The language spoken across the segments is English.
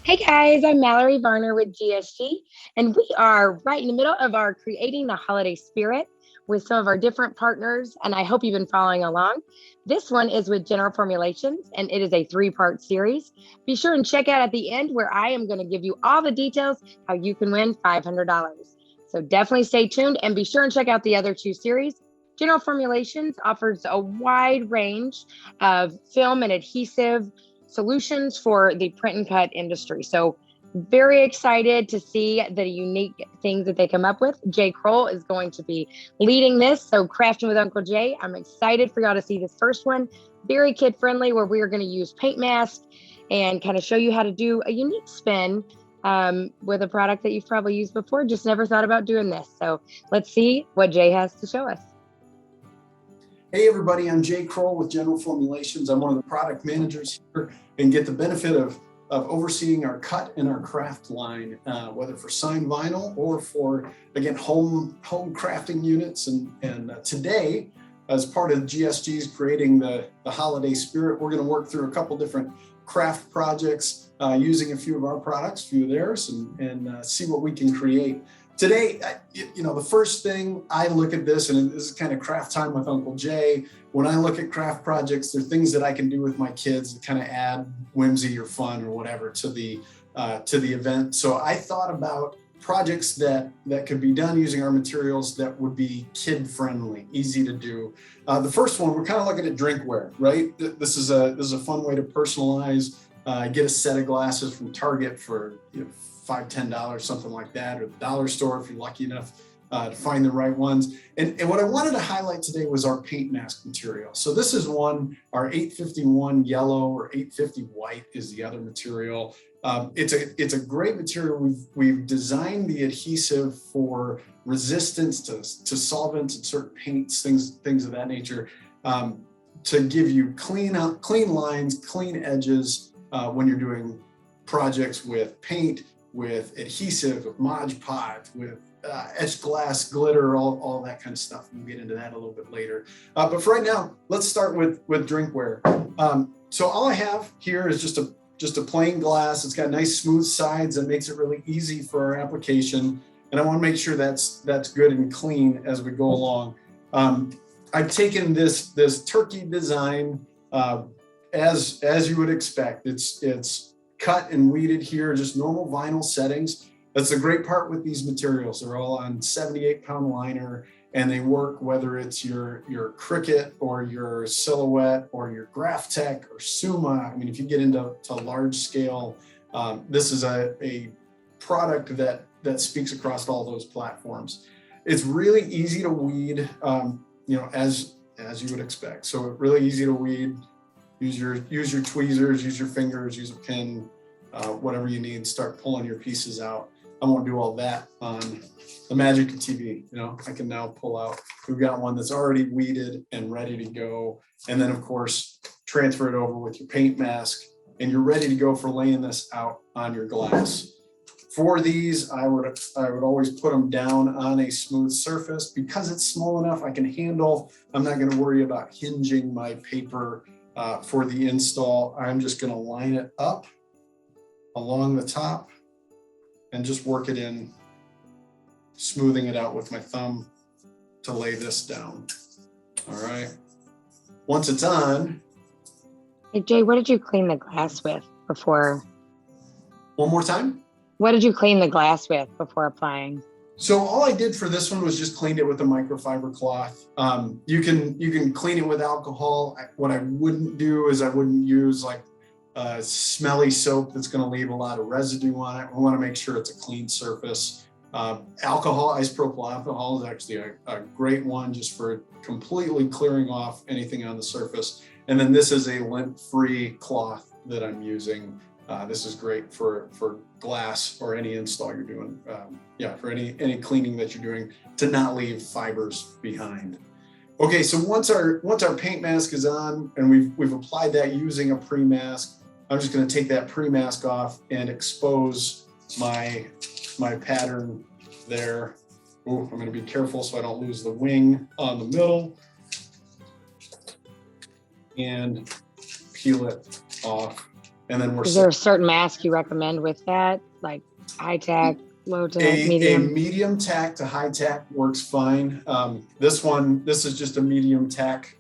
Hey guys, I'm Mallory Varner with GSG, and we are right in the middle of our Creating the Holiday Spirit with some of our different partners, and I hope you've been following along. This one is with General Formulations, and it is a three-part series. Be sure and check out at the end where I am going to give you all the details how you can win $500. So definitely stay tuned and be sure and check out the other two series. General Formulations offers a wide range of film and adhesive solutions for the print and cut industry. So very excited to see the unique things that they come up with. Jay Kroll is going to be leading this. So Crafting with Uncle Jay, I'm excited for y'all to see this first one. Very kid friendly, where we are going to use paint mask and kind of show you how to do a unique spin with a product that you've probably used before, just never thought about doing this. So let's see what Jay has to show us. Hey everybody, I'm Jay Kroll with General Formulations. I'm one of the product managers here and get the benefit of overseeing our cut and our craft line, whether for signed vinyl or for, again, home crafting units. And today, as part of GSG's Creating the Holiday Spirit, we're going to work through a couple different craft projects using a few of our products, a few of theirs, and see what we can create. Today, the first thing I look at this, and this is kind of craft time with Uncle Jay. When I look at craft projects, there are things that I can do with my kids that kind of add whimsy or fun or whatever to the event. So I thought about projects that could be done using our materials that would be kid friendly, easy to do. The first one, we're kind of looking at drinkware, right? This is a fun way to personalize. Get a set of glasses from Target for $5, $10, something like that, or the dollar store if you're lucky enough to find the right ones. And what I wanted to highlight today was our paint mask material. So this is one, our 851 yellow or 850 white is the other material. It's a great material. We've designed the adhesive for resistance to solvents and certain paints, things of that nature, to give you clean lines, clean edges when you're doing projects with paint, with adhesive, with Mod Podge, with etched glass, glitter, all that kind of stuff. We'll get into that a little bit later. But for right now, let's start with drinkware. So all I have here is just a plain glass. It's got nice smooth sides that makes it really easy for our application. And I want to make sure that's good and clean as we go along. I've taken this turkey design as you would expect. It's cut and weeded here, just normal vinyl settings. That's the great part with these materials. They're all on 78-pound liner, and they work whether it's your Cricut or your Silhouette or your Graphtec or Suma. I mean, if you get into large scale, this is a product that speaks across all those platforms. It's really easy to weed, as you would expect. So really easy to weed. Use your tweezers, use your fingers, use a pin, whatever you need. Start pulling your pieces out. I won't do all that on the magic of TV. I can now pull out. We've got one that's already weeded and ready to go. And then, of course, transfer it over with your paint mask, and you're ready to go for laying this out on your glass. For these, I would always put them down on a smooth surface because it's small enough I can handle. I'm not going to worry about hinging my paper. For the install, I'm just going to line it up along the top and just work it in, smoothing it out with my thumb to lay this down. All right. Once it's on. Hey Jay, what did you clean the glass with before? One more time. What did you clean the glass with before applying? So all I did for this one was just cleaned it with a microfiber cloth. You can clean it with alcohol. What I wouldn't do is I wouldn't use like a smelly soap that's going to leave a lot of residue on it. We want to make sure it's a clean surface. Alcohol, isopropyl alcohol is actually a great one just for completely clearing off anything on the surface. And then this is a lint-free cloth that I'm using. This is great for glass or any install you're doing. For any cleaning that you're doing to not leave fibers behind. Okay, so once our paint mask is on and we've applied that using a pre-mask, I'm just going to take that pre-mask off and expose my pattern there. Ooh, I'm going to be careful so I don't lose the wing on the middle. And peel it off And then we're Is there a certain mask you recommend with that? Like high tack, low tack, a medium? medium tack to high tack works fine. This is just a medium tack,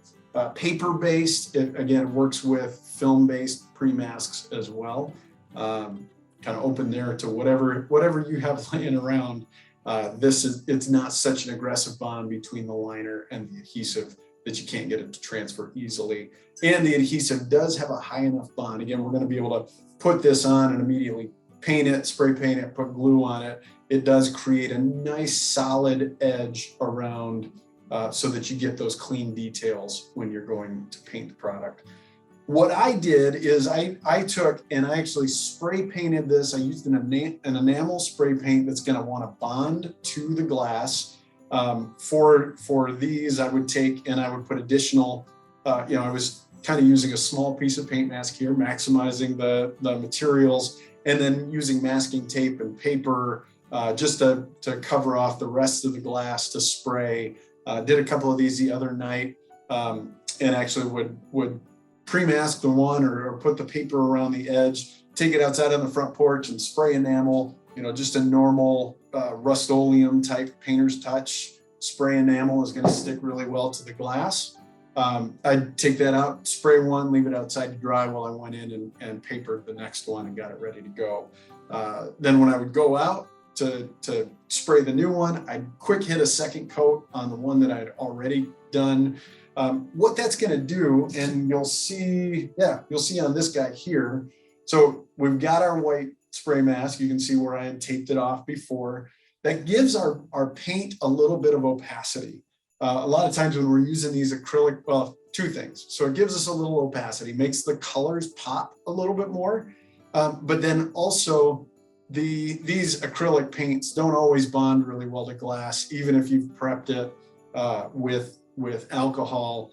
paper-based. It again works with film-based pre-masks as well. Kind of open there to whatever you have laying around. It's not such an aggressive bond between the liner and the adhesive that you can't get it to transfer easily. And the adhesive does have a high enough bond. Again, we're going to be able to put this on and immediately paint it, spray paint it, put glue on it. It does create a nice solid edge around so that you get those clean details when you're going to paint the product. What I did is I took and I actually spray painted this. I used an enamel spray paint that's going to want to bond to the glass. For these, I would take and I would put additional, I was kind of using a small piece of paint mask here, maximizing the materials, and then using masking tape and paper just to cover off the rest of the glass to spray. Did a couple of these the other night, and actually would pre-mask the one or put the paper around the edge, take it outside on the front porch and spray enamel, just a normal Rust-Oleum type painter's touch. Spray enamel is going to stick really well to the glass. I'd take that out, spray one, leave it outside to dry while I went in and papered the next one and got it ready to go. Then when I would go out to spray the new one, I'd quick hit a second coat on the one that I'd already done. What that's going to do, and you'll see on this guy here. So we've got our white spray mask. You can see where I had taped it off before. That gives our paint a little bit of opacity. A lot of times when we're using these acrylic, well, two things. So it gives us a little opacity, makes the colors pop a little bit more. But then also these acrylic paints don't always bond really well to glass, even if you've prepped it with alcohol.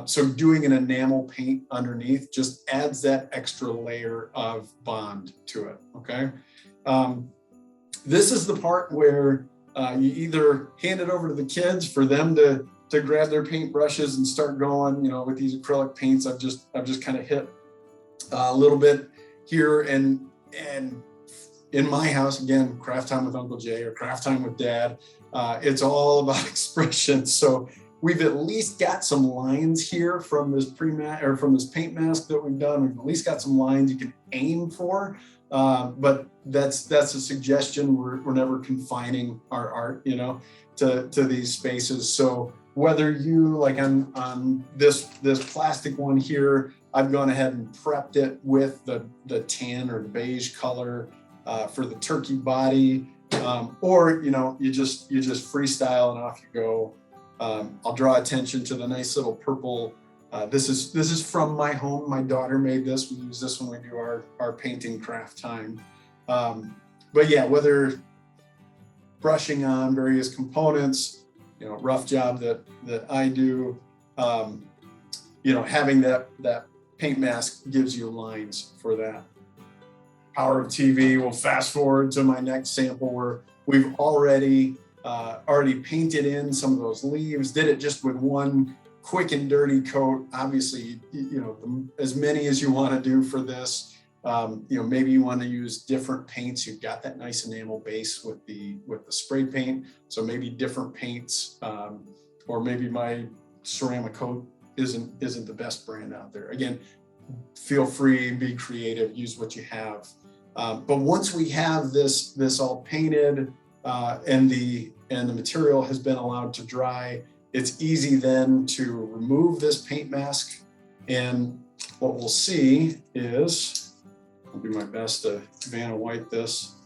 So doing an enamel paint underneath just adds that extra layer of bond to it, okay? This is the part where you either hand it over to the kids for them to grab their paint brushes and start going, with these acrylic paints. I've just kind of hit a little bit here and in my house, again, craft time with Uncle Jay or craft time with Dad. It's all about expression. So we've at least got some lines here from this from this paint mask that we've done. We've at least got some lines you can aim for. But that's a suggestion. We're never confining our art, to these spaces. So whether you like on this plastic one here, I've gone ahead and prepped it with the tan or beige color for the turkey body, or you just freestyle and off you go. I'll draw attention to the nice little purple. This is from my home. My daughter made this. We use this when we do our painting craft time. But yeah, whether brushing on various components, rough job that I do, having that paint mask gives you lines for that. Power of TV. We'll fast forward to my next sample where we've already painted in some of those leaves. Did it just with one quick and dirty coat. Obviously, as many as you want to do for this. Maybe you want to use different paints. You've got that nice enamel base with the spray paint. So maybe different paints, or maybe my ceramic coat isn't the best brand out there. Again, feel free, be creative, use what you have. But once we have this all painted and the material has been allowed to dry, it's easy then to remove this paint mask. And what we'll see is, I'll do my best to Vanna White this.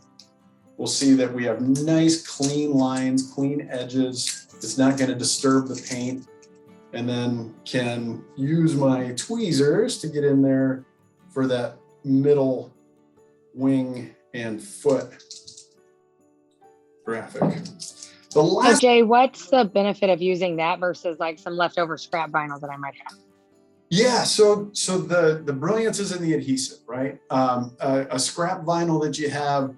We'll see that we have nice clean lines, clean edges. It's not going to disturb the paint. And then can use my tweezers to get in there for that middle wing and foot graphic. So Jay, what's the benefit of using that versus like some leftover scrap vinyl that I might have? Yeah, so the brilliance is in the adhesive, right? A scrap vinyl that you have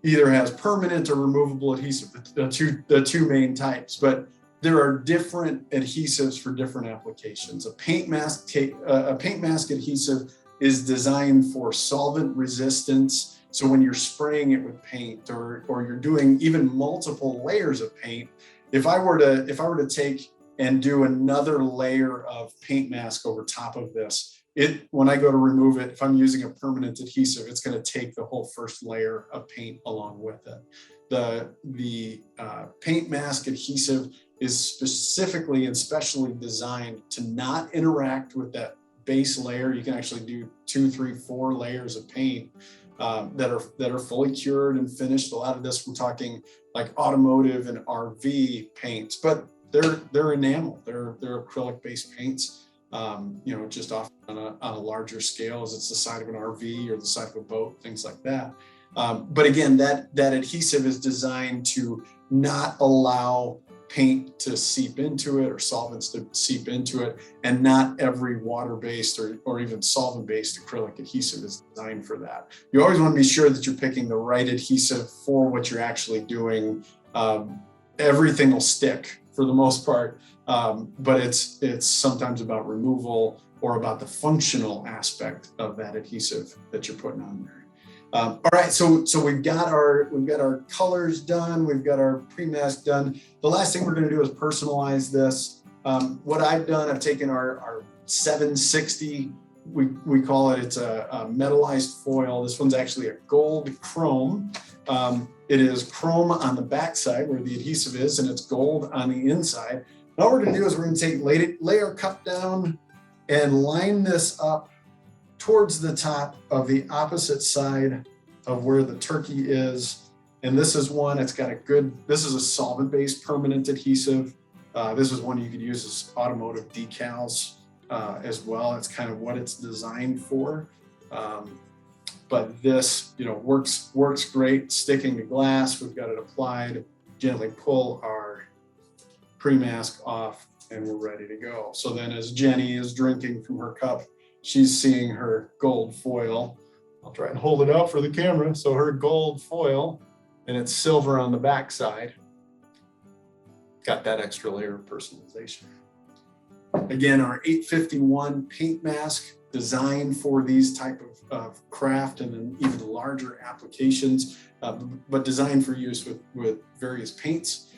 either has permanent or removable adhesive, the two main types, but there are different adhesives for different applications. A paint mask adhesive is designed for solvent resistance. So when you're spraying it with paint or you're doing even multiple layers of paint, if I were to take and do another layer of paint mask over top of this, when I go to remove it, if I'm using a permanent adhesive, it's going to take the whole first layer of paint along with it. The paint mask adhesive is specifically and specially designed to not interact with that base layer. You can actually do 2, 3, 4 layers of paint that are fully cured and finished. A lot of this, we're talking like automotive and RV paints, but they're enamel, they're acrylic based paints. Just often on a larger scale, as it's the side of an RV or the side of a boat, things like that. But again, that adhesive is designed to not allow paint to seep into it or solvents to seep into it, and not every water-based or even solvent-based acrylic adhesive is designed for that. You always want to be sure that you're picking the right adhesive for what you're actually doing. Everything will stick for the most part, but it's sometimes about removal or about the functional aspect of that adhesive that you're putting on there. All right, so we've got our colors done, we've got our pre-mask done. The last thing we're going to do is personalize this. What I've done, I've taken our 760, we call it. It's a metallized foil. This one's actually a gold chrome. It is chrome on the backside where the adhesive is, and it's gold on the inside. And all we're going to do is we're going to lay our cup down and line this up towards the top of the opposite side of where the turkey is. And this is one, this is a solvent-based permanent adhesive. This is one you could use as automotive decals as well. It's kind of what it's designed for. But this, works great sticking to glass. We've got it applied. Gently pull our pre-mask off and we're ready to go. So then as Jenny is drinking from her cup, she's seeing her gold foil. I'll try and hold it up for the camera. So her gold foil, and it's silver on the backside. Got that extra layer of personalization. Again, our 851 paint mask designed for these type of craft and then even larger applications, but designed for use with various paints,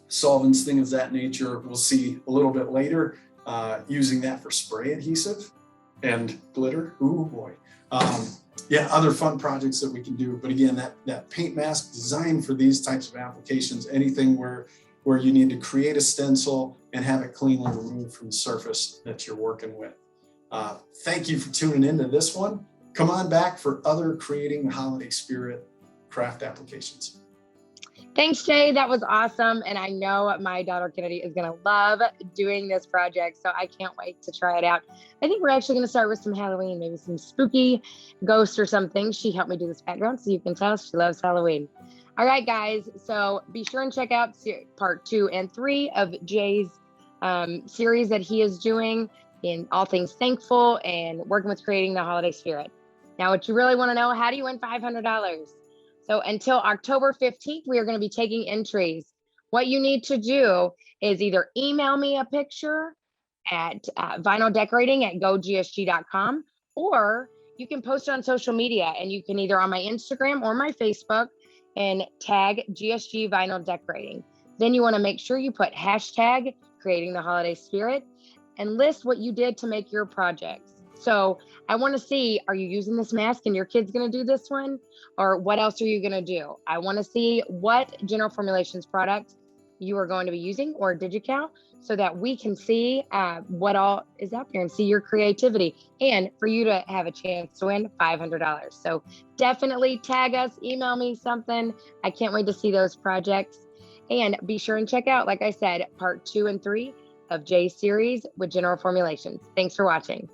solvents, things of that nature. We'll see a little bit later. Using that for spray adhesive and glitter. Ooh boy. Other fun projects that we can do. But again, that paint mask designed for these types of applications, anything where you need to create a stencil and have it cleanly removed from the surface that you're working with. Thank you for tuning into this one. Come on back for other creating the holiday spirit craft applications. Thanks, Jay. That was awesome. And I know my daughter Kennedy is going to love doing this project. So I can't wait to try it out. I think we're actually going to start with some Halloween, maybe some spooky ghosts or something. She helped me do this background, so you can tell she loves Halloween. All right, guys. So be sure and check out part 2 and 3 of Jay's series that he is doing in all things thankful and working with creating the holiday spirit. Now, what you really want to know, how do you win $500? So until October 15th, we are going to be taking entries. What you need to do is either email me a picture at vinyldecorating@gogsg.com, or you can post it on social media, and you can either on my Instagram or my Facebook and tag GSG Vinyl Decorating. Then you want to make sure you put hashtag creating the holiday spirit and list what you did to make your projects. So I want to see, are you using this mask and your kid's going to do this one? Or what else are you going to do? I want to see what General Formulations product you are going to be using or Digical, so that we can see what all is out there and see your creativity, and for you to have a chance to win $500. So definitely tag us, email me something. I can't wait to see those projects. And be sure and check out, like I said, part 2 and 3 of Jay's series with General Formulations. Thanks for watching.